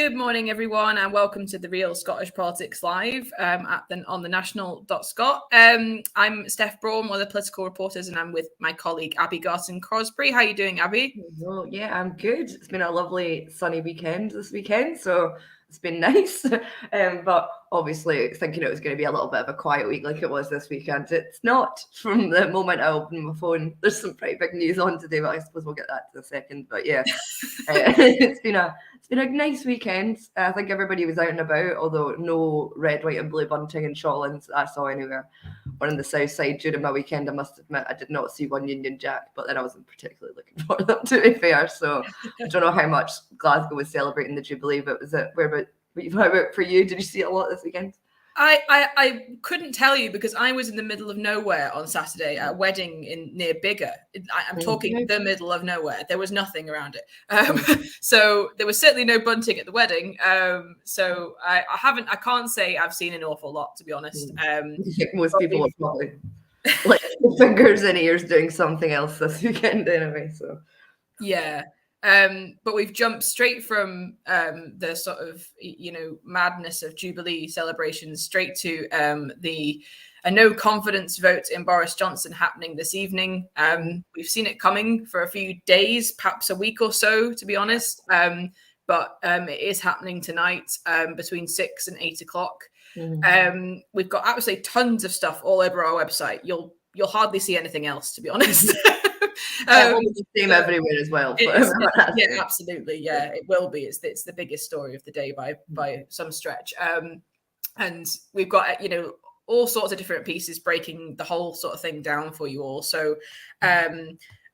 Good morning, everyone, and welcome to the Real Scottish Politics Live on the national.scot. I'm Steph Braun, one of the political reporters, and I'm with my colleague Abby Garson-Crosby. How are you doing, Abby? Well, yeah, I'm good. It's been a lovely sunny weekend this weekend, so it's been nice. But obviously, thinking it was going to be a little bit of a quiet week like it was this weekend, it's not. From the moment I opened my phone, there's some pretty big news on today, but I suppose we'll get that in a second. But yeah, it's been a nice weekend. I think everybody was out and about, although no red, white, and blue bunting and shawlins I saw anywhere. Or on the south side during my weekend, I must admit I did not see one Union Jack, but then I wasn't particularly looking for them, to be fair. So I don't know how much Glasgow was celebrating the Jubilee, but was it how about for you? Did you see it a lot this weekend? I couldn't tell you because I was in the middle of nowhere on Saturday at a wedding near Biggar. I'm talking the middle of nowhere. There was nothing around it. So there was certainly no bunting at the wedding. So I can't say I've seen an awful lot, to be honest. Most people are probably like fingers and ears doing something else this weekend anyway. So yeah. But we've jumped straight from the sort of, madness of Jubilee celebrations straight to a no confidence vote in Boris Johnson happening this evening. We've seen it coming for a few days, perhaps a week or so, to be honest. But it is happening tonight between 6 and 8 o'clock. We've got absolutely tons of stuff all over our website. You'll hardly see anything else, to be honest. the same everywhere as well. Yeah, absolutely. Yeah, it will be. It's the biggest story of the day by some stretch. And we've got all sorts of different pieces breaking the whole sort of thing down for you all. So, I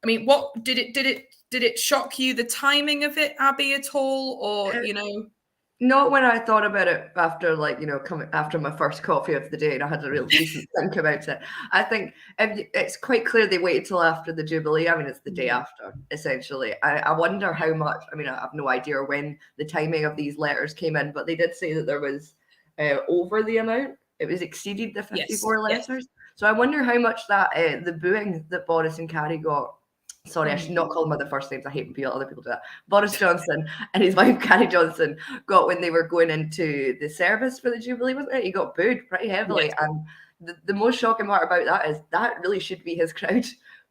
mean, what did it shock you, the timing of it, Abby, at all, or Not when I thought about it after, coming after my first coffee of the day, and I had a real decent think about it. I think it's quite clear they waited till after the Jubilee. I mean, it's the day after, essentially. I wonder how much. I mean, I have no idea when the timing of these letters came in, but they did say that there was over the amount. It was exceeded the 54 letters. Yes. So I wonder how much that the booing that Boris and Carrie got. Sorry, I should not call them by their first names. I hate when other people do that. Boris Johnson and his wife, Carrie Johnson, got when they were going into the service for the Jubilee, wasn't it? He got booed pretty heavily. Yes. And the most shocking part about that is that really should be his crowd,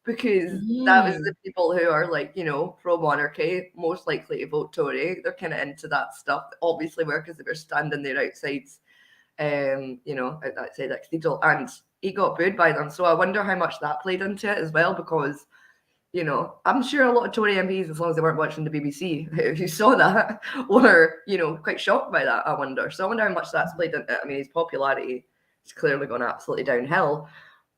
because that was the people who are pro-monarchy, most likely to vote Tory. They're kind of into that stuff. Obviously were, because they were standing there outside, outside the cathedral, and he got booed by them. So I wonder how much that played into it as well, because I'm sure a lot of Tory MPs, as long as they weren't watching the BBC, who saw that, were, quite shocked by that, I wonder. So I wonder how much that's played into it. I mean, his popularity is clearly gone absolutely downhill.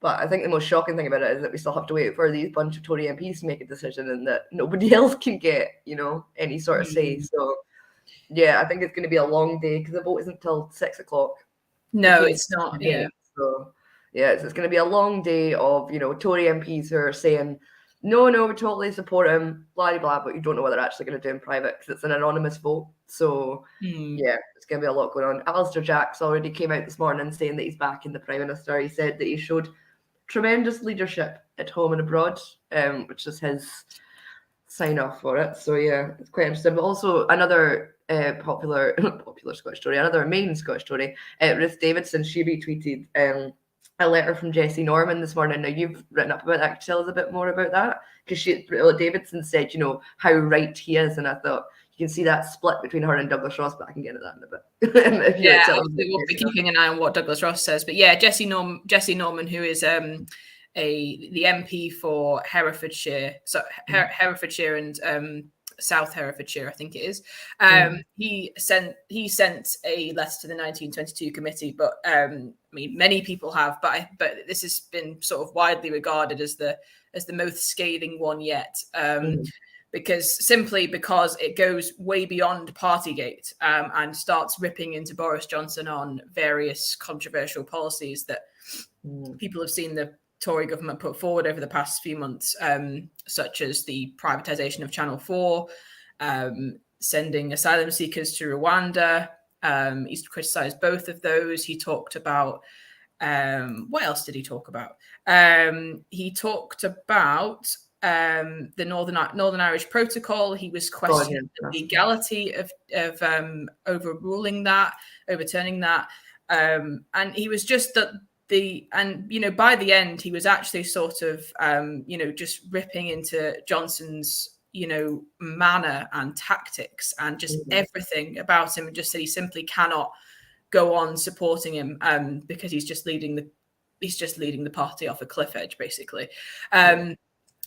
But I think the most shocking thing about it is that we still have to wait for these bunch of Tory MPs to make a decision, and that nobody else can get, any sort of say. So, yeah, I think it's going to be a long day, because the vote isn't until 6 o'clock. No, it's not, yeah. So, yeah, it's going to be a long day of, Tory MPs who are saying, no, we totally support him, blah, blah, but you don't know what they're actually going to do in private, because it's an anonymous vote. So, yeah, it's going to be a lot going on. Alistair Jacks already came out this morning saying that he's back in the Prime Minister. He said that he showed tremendous leadership at home and abroad, which is his sign-off for it. So, yeah, it's quite interesting. But also another popular Scottish story, another main Scottish story, Ruth Davidson, she retweeted a letter from Jessie Norman this morning. Now, you've written up about that. Can you tell us a bit more about that? Because Davidson said, how right he is. And I thought you can see that split between her and Douglas Ross, but I can get to that in a bit. Yeah, we'll be keeping an eye on what Douglas Ross says. But yeah, Jessie Norman, who is the MP for Herefordshire, Herefordshire and South Herefordshire, I think it is. He sent a letter to the 1922 committee, but many people have, but this has been sort of widely regarded as the most scathing one yet, because it goes way beyond Partygate and starts ripping into Boris Johnson on various controversial policies that people have seen the Tory government put forward over the past few months, such as the privatisation of Channel 4, sending asylum seekers to Rwanda. He's criticised both of those. He talked about, what else did he talk about? He talked about the Northern Irish Protocol. He was questioning the legality of overturning that, and he was just by the end he was actually sort of just ripping into Johnson's manner and tactics and just everything about him, and just said he simply cannot go on supporting him because he's just leading the party off a cliff edge, basically.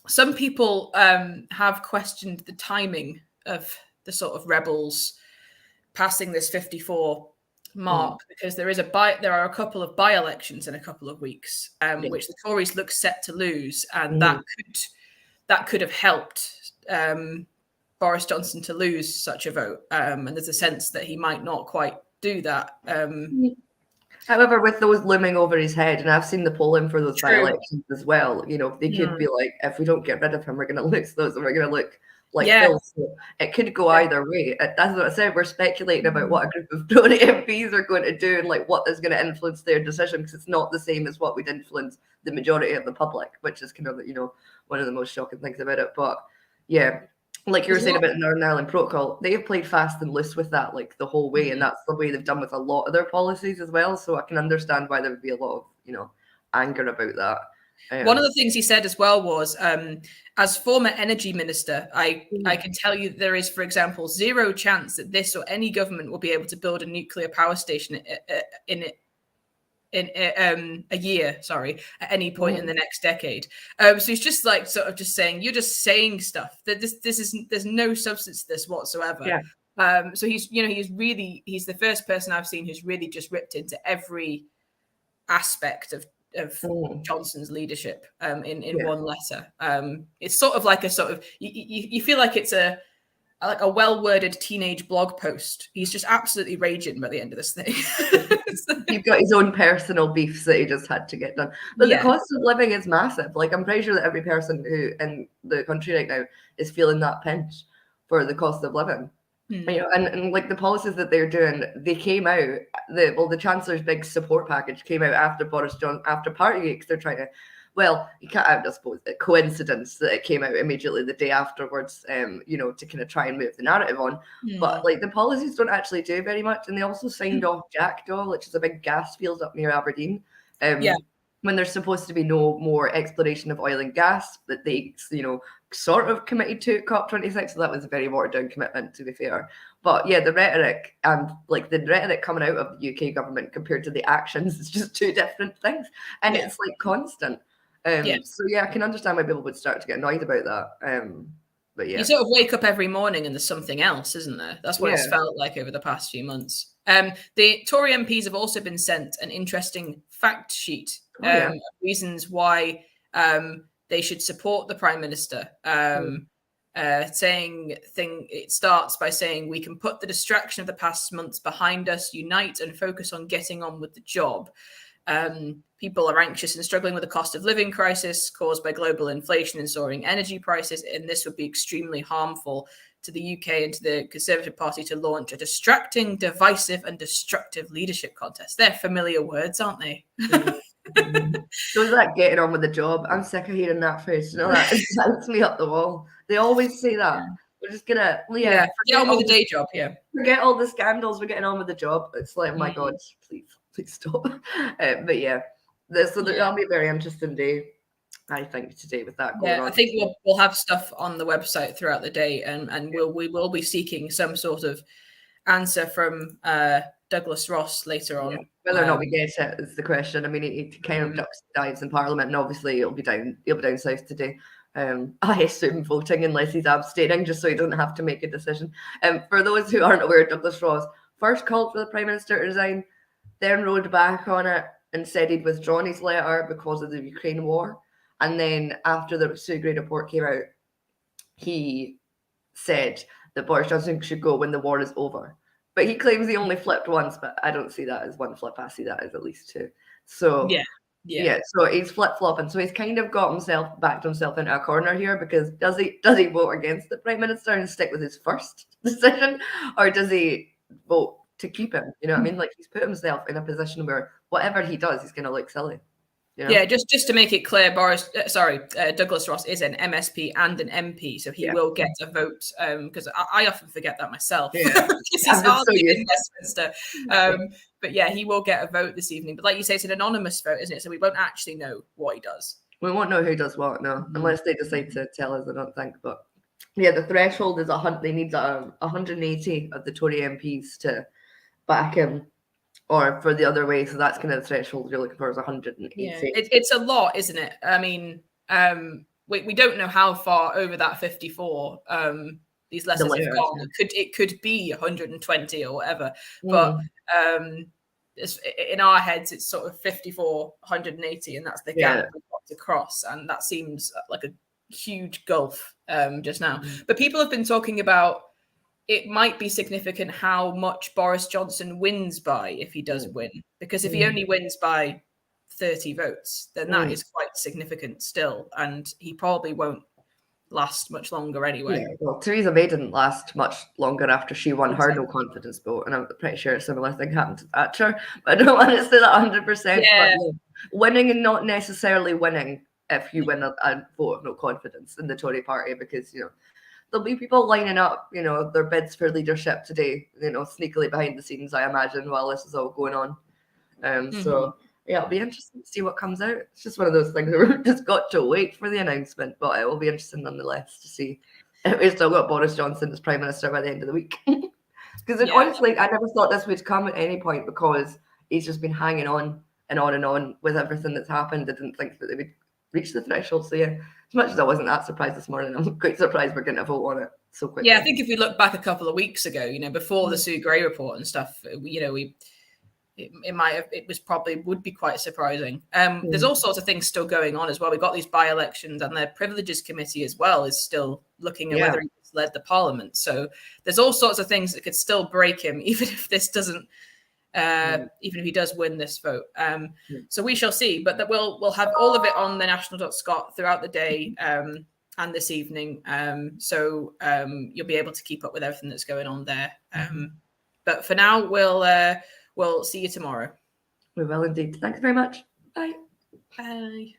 Some people have questioned the timing of the sort of rebels passing this 54 mark because there are a couple of by-elections in a couple of weeks, which the Tories look set to lose, and that could have helped Boris Johnson to lose such a vote. And there's a sense that he might not quite do that. However, with those looming over his head, and I've seen the polling for those by-elections as well, they could be like, if we don't get rid of him, we're going to lose those, and we're going to look like Phil. So it could go either way. That's what I said. We're speculating about what a group of Tory MPs are going to do and like what is going to influence their decision, because it's not the same as what would influence the majority of the public, which is kind of one of the most shocking things about it. But yeah, like you were saying about the Northern Ireland Protocol, they have played fast and loose with that like the whole way, and that's the way they've done with a lot of their policies as well. So I can understand why there would be a lot of anger about that. One of the things he said as well was, as former energy minister, I can tell you there is, for example, zero chance that this or any government will be able to build a nuclear power station in a year, at any point in the next decade. So he's just like sort of just saying, you're just saying stuff that there's no substance to this whatsoever. Yeah. So he's the first person I've seen who's really just ripped into every aspect of Johnson's leadership in one letter. It's sort of like you feel like it's a well-worded teenage blog post. He's just absolutely raging by the end of this thing. He's got his own personal beefs that he just had to get done. But the cost of living is massive. Like, I'm pretty sure that every person who in the country right now is feeling that pinch for the cost of living. And like the policies that they're doing, they came out. The Chancellor's big support package came out after Boris Johnson, after Partygate, because they're trying to. Well, you can't. I suppose a coincidence that it came out immediately the day afterwards. To kind of try and move the narrative on. But like the policies don't actually do very much, and they also signed off Jackdaw, which is a big gas field up near Aberdeen. When there's supposed to be no more exploration of oil and gas, that they, sort of committed to COP26. So that was a very watered down commitment, to be fair. But yeah, the rhetoric and like the rhetoric coming out of the UK government compared to the actions is just two different things, and it's like constant. So yeah, I can understand why people would start to get annoyed about that. But yeah, you sort of wake up every morning and there's something else, isn't there? That's what it's felt like over the past few months. The Tory MPs have also been sent an interesting fact sheet of reasons why they should support the Prime Minister. It starts by saying, we can put the distraction of the past months behind us, unite and focus on getting on with the job. People are anxious and struggling with the cost of living crisis caused by global inflation and soaring energy prices, and this would be extremely harmful to the UK and to the Conservative Party to launch a distracting, divisive and destructive leadership contest. They're familiar words, aren't they? So is that getting on with the job? I'm sick of hearing that phrase. That excites me up the wall. They always say that. We're just gonna get on with the day job. Forget all the scandals. We're getting on with the job. It's like, oh my God, please stop. But yeah, that'll be a very interesting day, I think, today with that going on. I think we'll have stuff on the website throughout the day, and we will be seeking some sort of answer from Douglas Ross later on. Whether or not we get it is the question. I mean, he kind of ducks and dives in Parliament, and obviously he'll be down south today. I assume voting, unless he's abstaining, just so he doesn't have to make a decision. For those who aren't aware, Douglas Ross first called for the Prime Minister to resign, then rode back on it and said he'd withdrawn his letter because of the Ukraine war. And then after the Sue report came out, he said that Boris Johnson should go when the war is over. But he claims he only flipped once, but I don't see that as one flip. I see that as at least two. So so he's flip-flopping. So he's kind of backed himself into a corner here, because does he vote against the Prime Minister and stick with his first decision, or does he vote to keep him? You know what I mean? Like, he's put himself in a position where whatever he does, he's going to look silly. You know? Yeah, just to make it clear, Douglas Ross is an MSP and an MP, so he will get a vote. Because I often forget that myself. Yeah, because he's hardly in Westminster. Yeah. But yeah, he will get a vote this evening. But like you say, it's an anonymous vote, isn't it? So we won't actually know what he does. We won't know who does what, no, unless they decide to tell us. I don't think, but yeah, the threshold is they need 180 of the Tory MPs to back him, or for the other way. So that's kind of the threshold you're looking for is 180. Yeah, it's a lot, isn't it? I mean, we don't know how far over that 54 these letters have gone. It could be 120 or whatever, but in our heads it's sort of 54, 180, and that's the gap we've got to cross, and that seems like a huge gulf just now. But people have been talking about it might be significant how much Boris Johnson wins by if he does win, because if he only wins by 30 votes, then that is quite significant still, and he probably won't last much longer anyway. Yeah, well, Theresa May didn't last much longer after she won her no confidence vote, and I'm pretty sure a similar thing happened to Thatcher, but I don't want to say that 100%. Yeah. But winning and not necessarily winning if you win a vote of no confidence in the Tory party, because, you know, there'll be people lining up, you know, their bids for leadership today, you know, sneakily behind the scenes, I imagine, while this is all going on. So yeah, it'll be interesting to see what comes out. It's just one of those things where we've just got to wait for the announcement, but it will be interesting nonetheless to see if we've still got Boris Johnson as Prime Minister by the end of the week. Because honestly, I never thought this would come at any point, because he's just been hanging on and on with everything that's happened. I didn't think that they would reach the threshold. So yeah, as much as I wasn't that surprised this morning, I'm quite surprised we're getting a vote on it so quickly. Yeah, I think if we look back a couple of weeks ago, you know, before the Sue Gray report and stuff, you know, it would be quite surprising. There's all sorts of things still going on as well. We've got these by-elections, and the Privileges Committee as well is still looking at whether he's led the Parliament. So there's all sorts of things that could still break him, even if this doesn't, even if he does win this vote. So we shall see. But that we'll have all of it on the national.scot throughout the day and this evening. So you'll be able to keep up with everything that's going on there. But for now, we'll see you tomorrow. We will indeed. Thanks very much. Bye. Bye.